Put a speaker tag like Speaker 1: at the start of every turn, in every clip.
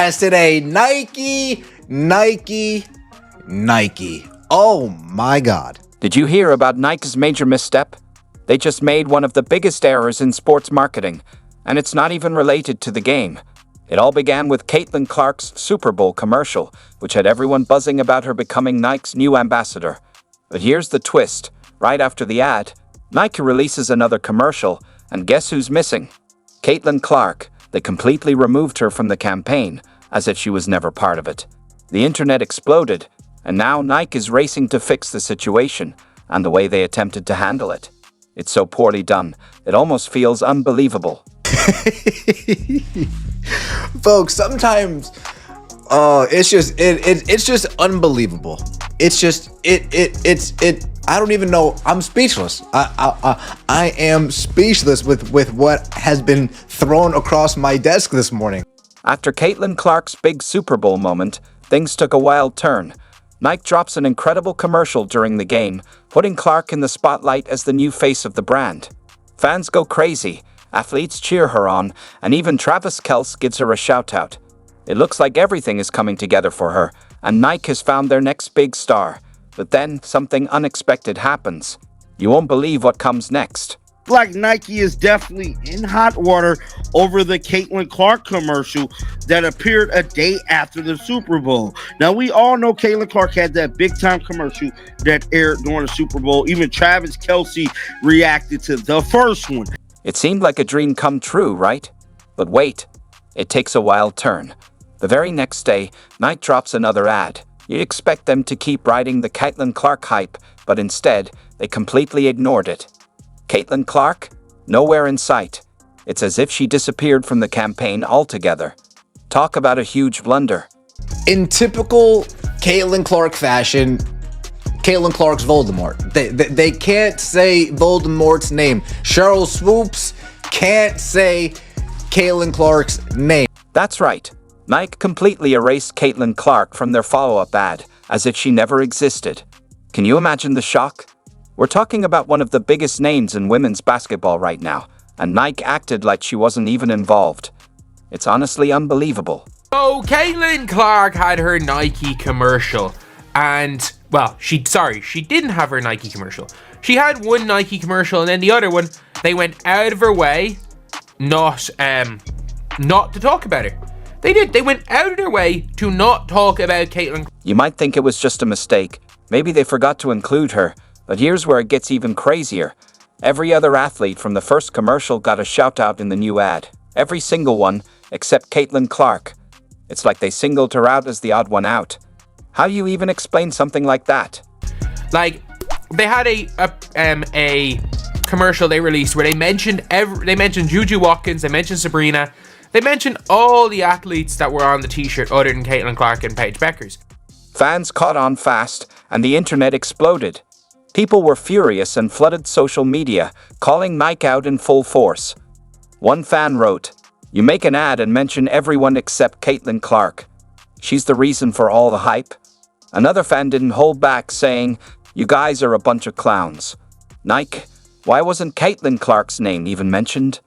Speaker 1: podcast today. Nike. Oh my God.
Speaker 2: Did you hear about Nike's major misstep? They just made one of the biggest errors in sports marketing, and it's not even related to the game. It all began with Caitlin Clark's Super Bowl commercial, which had everyone buzzing about her becoming Nike's new ambassador. But here's the twist. Right after the ad, Nike releases another commercial, and guess who's missing? Caitlin Clark. They completely removed her from the campaign, as if she was never part of it. The internet exploded, and now Nike is racing to fix the situation and the way they attempted to handle it. It's so poorly done, it almost feels unbelievable.
Speaker 1: Folks, sometimes it's just unbelievable. I don't even know. I'm speechless. I am speechless with what has been thrown across my desk this morning.
Speaker 2: After Caitlin Clark's big Super Bowl moment, things took a wild turn. Nike drops an incredible commercial during the game, putting Clark in the spotlight as the new face of the brand. Fans go crazy, athletes cheer her on, and even Travis Kelce gives her a shout-out. It looks like everything is coming together for her, and Nike has found their next big star. But then, something unexpected happens. You won't believe what comes next.
Speaker 3: Like Nike is definitely in hot water over the Caitlin Clark commercial that appeared a day after the Super Bowl. Now, we all know Caitlin Clark had that big-time commercial that aired during the Super Bowl. Even Travis Kelce reacted to the first one.
Speaker 2: It seemed like a dream come true, right? But wait, it takes a wild turn. The very next day, Nike drops another ad. You'd expect them to keep riding the Caitlin Clark hype, but instead, they completely ignored it. Caitlin Clark? Nowhere in sight. It's as if she disappeared from the campaign altogether. Talk about a huge blunder.
Speaker 1: In typical Caitlin Clark fashion, Caitlin Clark's Voldemort. They can't say Voldemort's name. Cheryl Swoops can't say Caitlin Clark's name.
Speaker 2: That's right. Nike completely erased Caitlin Clark from their follow-up ad, as if she never existed. Can you imagine the shock? We're talking about one of the biggest names in women's basketball right now, and Nike acted like she wasn't even involved. It's honestly unbelievable.
Speaker 4: Oh, Caitlin Clark had her Nike commercial, and, well, she didn't have her Nike commercial. She had one Nike commercial, and then the other one, they went out of her way not to talk about her. They did. They went out of their way to not talk about Caitlin.
Speaker 2: You might think it was just a mistake. Maybe they forgot to include her. But here's where it gets even crazier. Every other athlete from the first commercial got a shout-out in the new ad. Every single one, except Caitlin Clark. It's like they singled her out as the odd one out. How do you even explain something like that?
Speaker 4: Like, they had a commercial they released where they mentioned Juju Watkins, they mentioned Sabrina, they mentioned all the athletes that were on the t-shirt other than Caitlin Clark and Paige Beckers.
Speaker 2: Fans caught on fast, and the internet exploded. People were furious and flooded social media, calling Nike out in full force. One fan wrote, "You make an ad and mention everyone except Caitlin Clark. She's the reason for all the hype." Another fan didn't hold back, saying, "You guys are a bunch of clowns. Nike, why wasn't Caitlin Clark's name even mentioned?"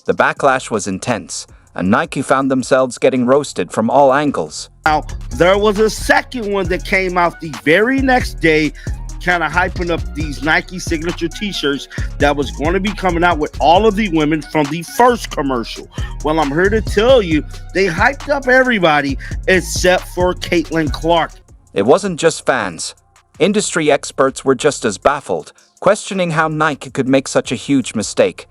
Speaker 2: The backlash was intense, and Nike found themselves getting roasted from all angles.
Speaker 3: Now, there was a second one that came out the very next day, kind of hyping up these Nike signature t-shirts that was going to be coming out with all of the women from the first commercial. Well, I'm here to tell you, they hyped up everybody except for Caitlin Clark.
Speaker 2: It wasn't just fans. Industry experts were just as baffled, questioning how Nike could make such a huge mistake.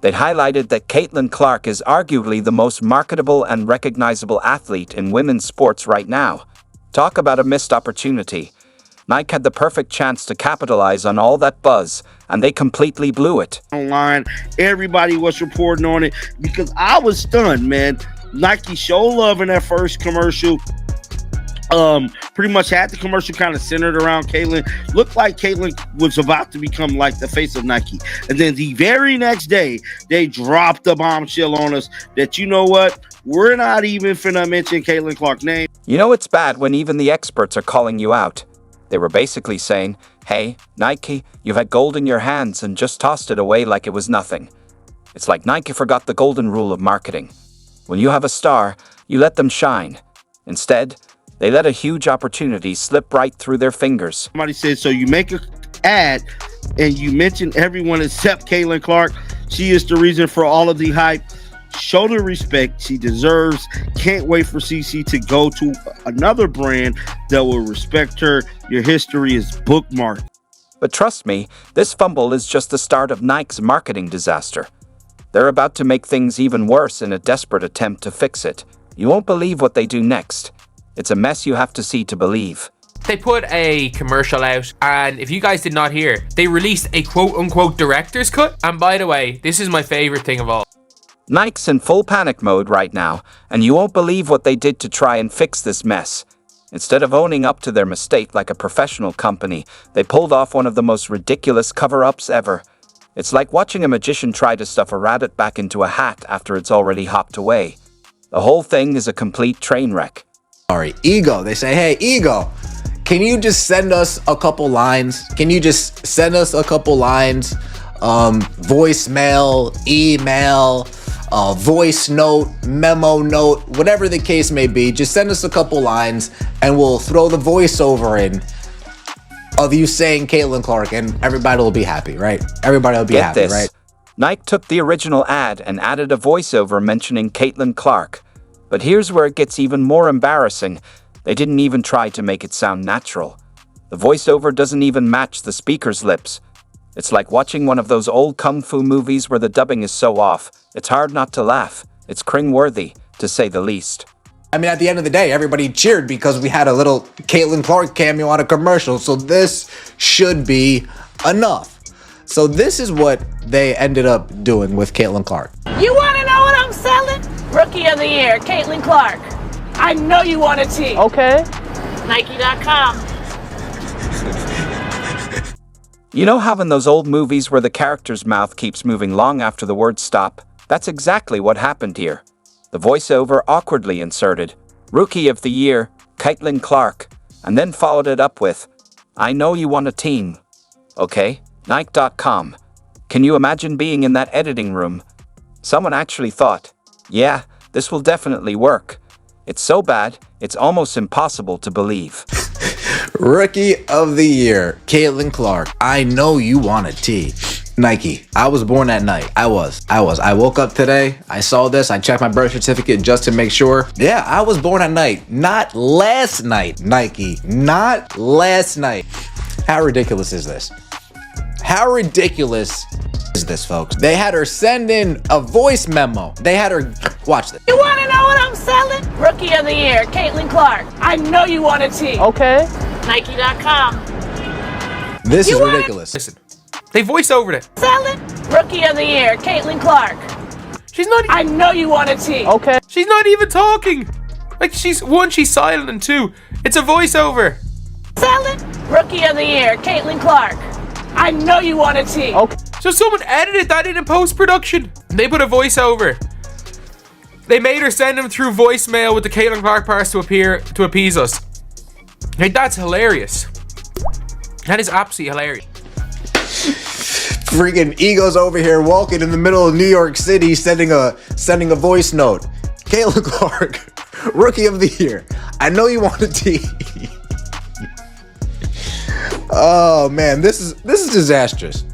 Speaker 2: They'd highlighted that Caitlin Clark is arguably the most marketable and recognizable athlete in women's sports right now. Talk about a missed opportunity. Nike had the perfect chance to capitalize on all that buzz, and they completely blew it.
Speaker 3: Online, everybody was reporting on it because I was stunned, man. Nike show love in that first commercial. Pretty much had the commercial kind of centered around Caitlin. Looked like Caitlin was about to become like the face of Nike. And then the very next day, they dropped the bombshell on us that, you know what? We're not even finna mention Caitlin Clark's name.
Speaker 2: You know it's bad when even the experts are calling you out. They were basically saying, "Hey, Nike, you've had gold in your hands and just tossed it away like it was nothing." It's like Nike forgot the golden rule of marketing. When you have a star, you let them shine. Instead, they let a huge opportunity slip right through their fingers.
Speaker 3: Somebody said, so you make an ad and you mention everyone except Caitlin Clark. She is the reason for all of the hype. Show the respect she deserves. Can't wait for CC to go to another brand that will respect her. Your history is bookmarked.
Speaker 2: But trust me, this fumble is just the start of Nike's marketing disaster. They're about to make things even worse in a desperate attempt to fix it. You won't believe what they do next. It's a mess you have to see to believe.
Speaker 4: They put a commercial out, and if you guys did not hear, they released a quote-unquote director's cut. And by the way, this is my favorite thing of all.
Speaker 2: Nike's in full panic mode right now, and you won't believe what they did to try and fix this mess. Instead of owning up to their mistake like a professional company, they pulled off one of the most ridiculous cover-ups ever. It's like watching a magician try to stuff a rabbit back into a hat after it's already hopped away. The whole thing is a complete train wreck.
Speaker 1: Sorry, Ego. They say, hey, Ego, can you just send us a couple lines? Can you just send us a couple lines? Voicemail, email, voice note, memo note, whatever the case may be. Just send us a couple lines and we'll throw the voiceover in of you saying Caitlin Clark and everybody will be happy, right? Everybody will be
Speaker 2: Get
Speaker 1: happy,
Speaker 2: this.
Speaker 1: right?
Speaker 2: Nike took the original ad and added a voiceover mentioning Caitlin Clark. But here's where it gets even more embarrassing. They didn't even try to make it sound natural. The voiceover doesn't even match the speaker's lips. It's like watching one of those old kung fu movies where the dubbing is so off. It's hard not to laugh. It's cringe-worthy, to say the least.
Speaker 1: I mean, at the end of the day, everybody cheered because we had a little Caitlin Clark cameo on a commercial. So this should be enough. So this is what they ended up doing with Caitlin Clark.
Speaker 5: You want to know what I'm selling? Rookie of the Year, Caitlin Clark. I know you want a tee.
Speaker 6: Okay.
Speaker 5: Nike.com.
Speaker 2: You know how in those old movies where the character's mouth keeps moving long after the words stop? That's exactly what happened here. The voiceover awkwardly inserted, Rookie of the Year, Caitlin Clark, and then followed it up with, I know you want a team. Okay, Nike.com. Can you imagine being in that editing room? Someone actually thought, yeah, this will definitely work. It's so bad, it's almost impossible to believe.
Speaker 1: Rookie of the Year, Caitlin Clark. I know you want a tee. Nike. I was born that night. I was. I woke up today. I saw this. I checked my birth certificate just to make sure. Yeah, I was born at night. Not last night, Nike. Not last night. How ridiculous is this? How ridiculous is this, folks? They had her send in a voice memo. They had her, watch this.
Speaker 5: You want to know what I'm selling? Rookie of the Year, Caitlin Clark. I know you want a tee.
Speaker 6: Okay.
Speaker 5: Nike.com.
Speaker 1: This is ridiculous.
Speaker 4: Listen, they voice overed it.
Speaker 5: Selling? Rookie of the Year, Caitlin Clark.
Speaker 4: She's not.
Speaker 5: I know you want a tee.
Speaker 6: Okay.
Speaker 4: She's not even talking. Like she's silent, and two, it's a voiceover.
Speaker 5: Selling? Rookie of the Year, Caitlin Clark. I know you want a tee.
Speaker 6: Okay.
Speaker 4: So someone edited that in post-production. They put a voiceover. They made her send him through voicemail with the Caitlin Clark parts to appease us. Like, that's hilarious. That is absolutely hilarious.
Speaker 1: Freaking Ego's over here walking in the middle of New York City sending a voice note. Caitlin Clark, Rookie of the Year. I know you want a tee. Oh man, this is disastrous.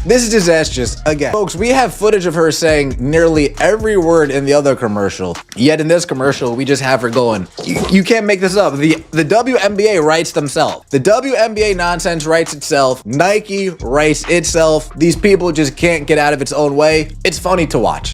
Speaker 1: This is disastrous again. Folks, we have footage of her saying nearly every word in the other commercial. Yet in this commercial, we just have her going, you can't make this up. The WNBA writes themselves. The WNBA nonsense writes itself. Nike writes itself. These people just can't get out of its own way. It's funny to watch.